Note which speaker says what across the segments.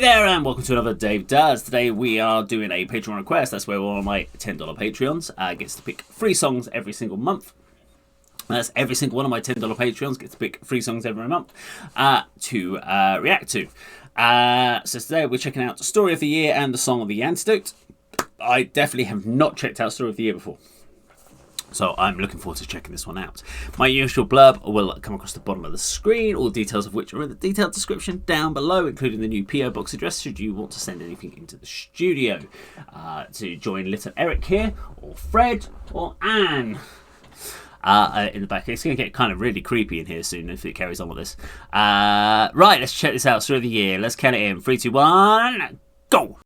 Speaker 1: there, and welcome to another Dave Does. Today we are doing a Patreon request. That's where one of my $10 Patreons gets to pick 3 songs every single month. That's every single one of my $10 Patreons gets to pick 3 songs every month to react to. So today we're checking out Story of the Year and the Song of the Antidote. I definitely have not checked out Story of the Year before, so I'm looking forward to checking this one out. My usual blurb will come across the bottom of the screen, all details of which are in the detailed description down below, including the new PO box address should you want to send anything into the studio. To join little Eric here, or Fred, or Anne. In the back. It's going to get kind of really creepy in here soon if it carries on with this. Right, let's check this out. Story of the Year. Let's count it in. 3, 2, 1, go!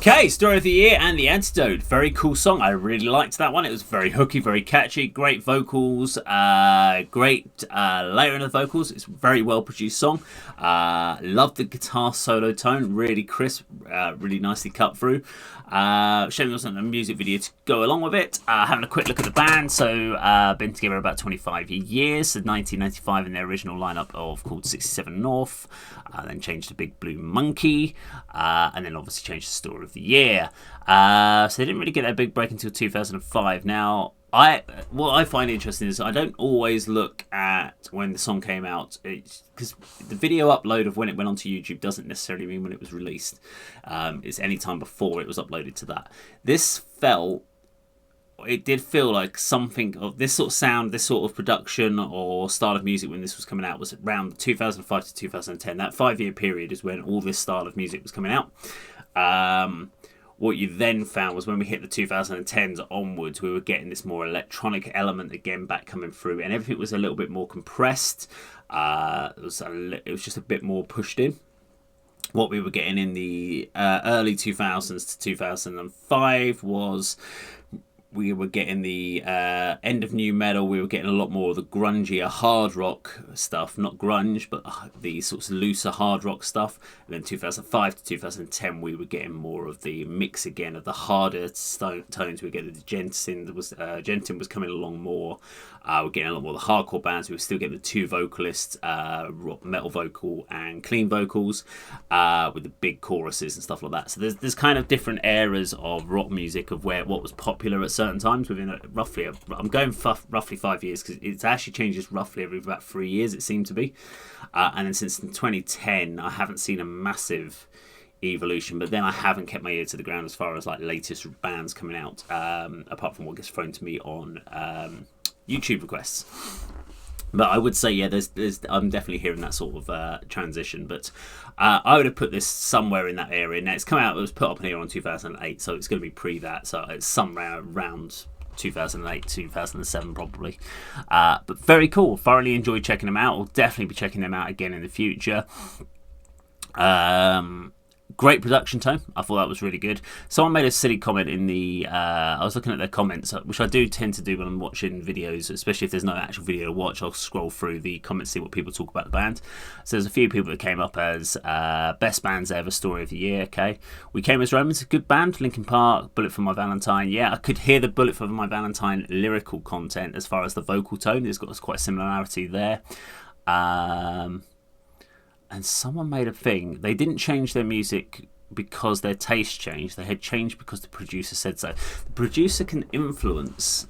Speaker 1: Okay, Story of the Year and The Antidote. Very cool song. I really liked that one. It was very hooky, very catchy, great vocals, great layering of the vocals. It's a very well produced song. Loved the guitar solo tone, really crisp, really nicely cut through. Shame there wasn't a music video to go along with it. Having a quick look at the band. So, been together about 25 years. So 1995 in their original lineup of called 67 North. Then changed to Big Blue Monkey. And then obviously changed to Story of the Year. So they didn't really get their big break until 2005. Now, what I find interesting is I don't always look at when the song came out, because the video upload of when it went onto YouTube doesn't necessarily mean when it was released. It's any time before it was uploaded to that. It did feel like something of this sort of sound, this sort of production or style of music when this was coming out was around 2005 to 2010. That 5-year period is when all this style of music was coming out. What you then found was when we hit the 2010s onwards, we were getting this more electronic element again back coming through, and everything was a little bit more compressed. It was just a bit more pushed in. What we were getting in the early 2000s to 2005 was we were getting the end of new metal. We were getting a lot more of the grungier hard rock stuff, not grunge, but the sorts of looser hard rock stuff. And then 2005 to 2010, we were getting more of the mix again of the harder tones. We were getting the Gentin was coming along more. We're getting a lot more of the hardcore bands. We were still getting the two vocalists, rock, metal vocal and clean vocals, with the big choruses and stuff like that. So there's kind of different eras of rock music of what was popular at certain times within I'm going roughly 5 years, because it actually changes roughly every about 3 years, it seemed to be. And then since 2010, I haven't seen a massive evolution, but then I haven't kept my ear to the ground as far as like latest bands coming out, apart from what gets thrown to me on YouTube requests. But I would say, yeah, I'm definitely hearing that sort of transition. But I would have put this somewhere in that area. Now, it was put up here on 2008, so it's going to be pre that. So it's somewhere around 2008, 2007 probably. But very cool. Thoroughly enjoyed checking them out. I'll definitely be checking them out again in the future. Great production tone. I thought that was really good. Someone made a silly comment in the... I was looking at their comments, which I do tend to do when I'm watching videos, especially if there's no actual video to watch. I'll scroll through the comments, see what people talk about the band. So there's a few people that came up as best bands ever, Story of the Year. Okay, We Came as Romans, a good band. Linkin Park, Bullet for My Valentine. Yeah, I could hear the Bullet for My Valentine lyrical content as far as the vocal tone. There's quite a similarity there. And someone made a thing. They didn't change their music because their taste changed. They had changed because the producer said so. The producer can influence,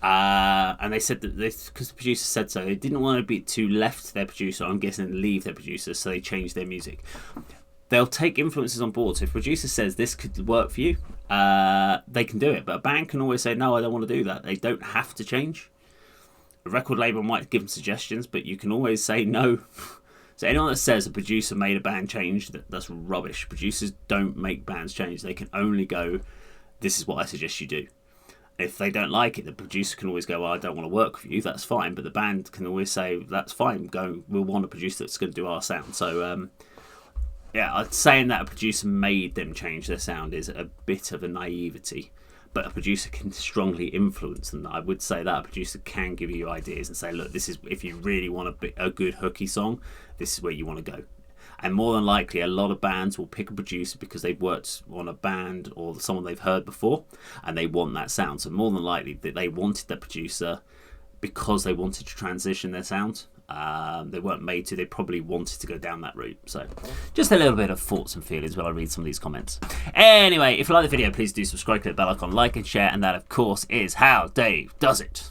Speaker 1: and they said that because the producer said so. They didn't want to be too left to their producer. I'm guessing leave their producer, so they changed their music. They'll take influences on board. So if a producer says this could work for you, they can do it. But a band can always say, no, I don't want to do that. They don't have to change. A record label might give them suggestions, but you can always say no. So anyone that says a producer made a band change, that's rubbish. Producers don't make bands change. They can only go, this is what I suggest you do. If they don't like it, the producer can always go, well, I don't want to work for you. That's fine. But the band can always say, that's fine. We'll want a producer that's going to do our sound. So, yeah, saying that a producer made them change their sound is a bit of a naivety. But a producer can strongly influence them. I would say that a producer can give you ideas and say, look, this is, if you really want a good hooky song, this is where you want to go. And more than likely, a lot of bands will pick a producer because they've worked on a band or someone they've heard before, and they want that sound. So more than likely, that they wanted that producer because they wanted to transition their sound. They weren't made to. They probably wanted to go down that route. So just a little bit of thoughts and feelings while I read some of these comments. Anyway, if you like the video, please do subscribe, click the bell icon, like and share. And that, of course, is how Dave does it.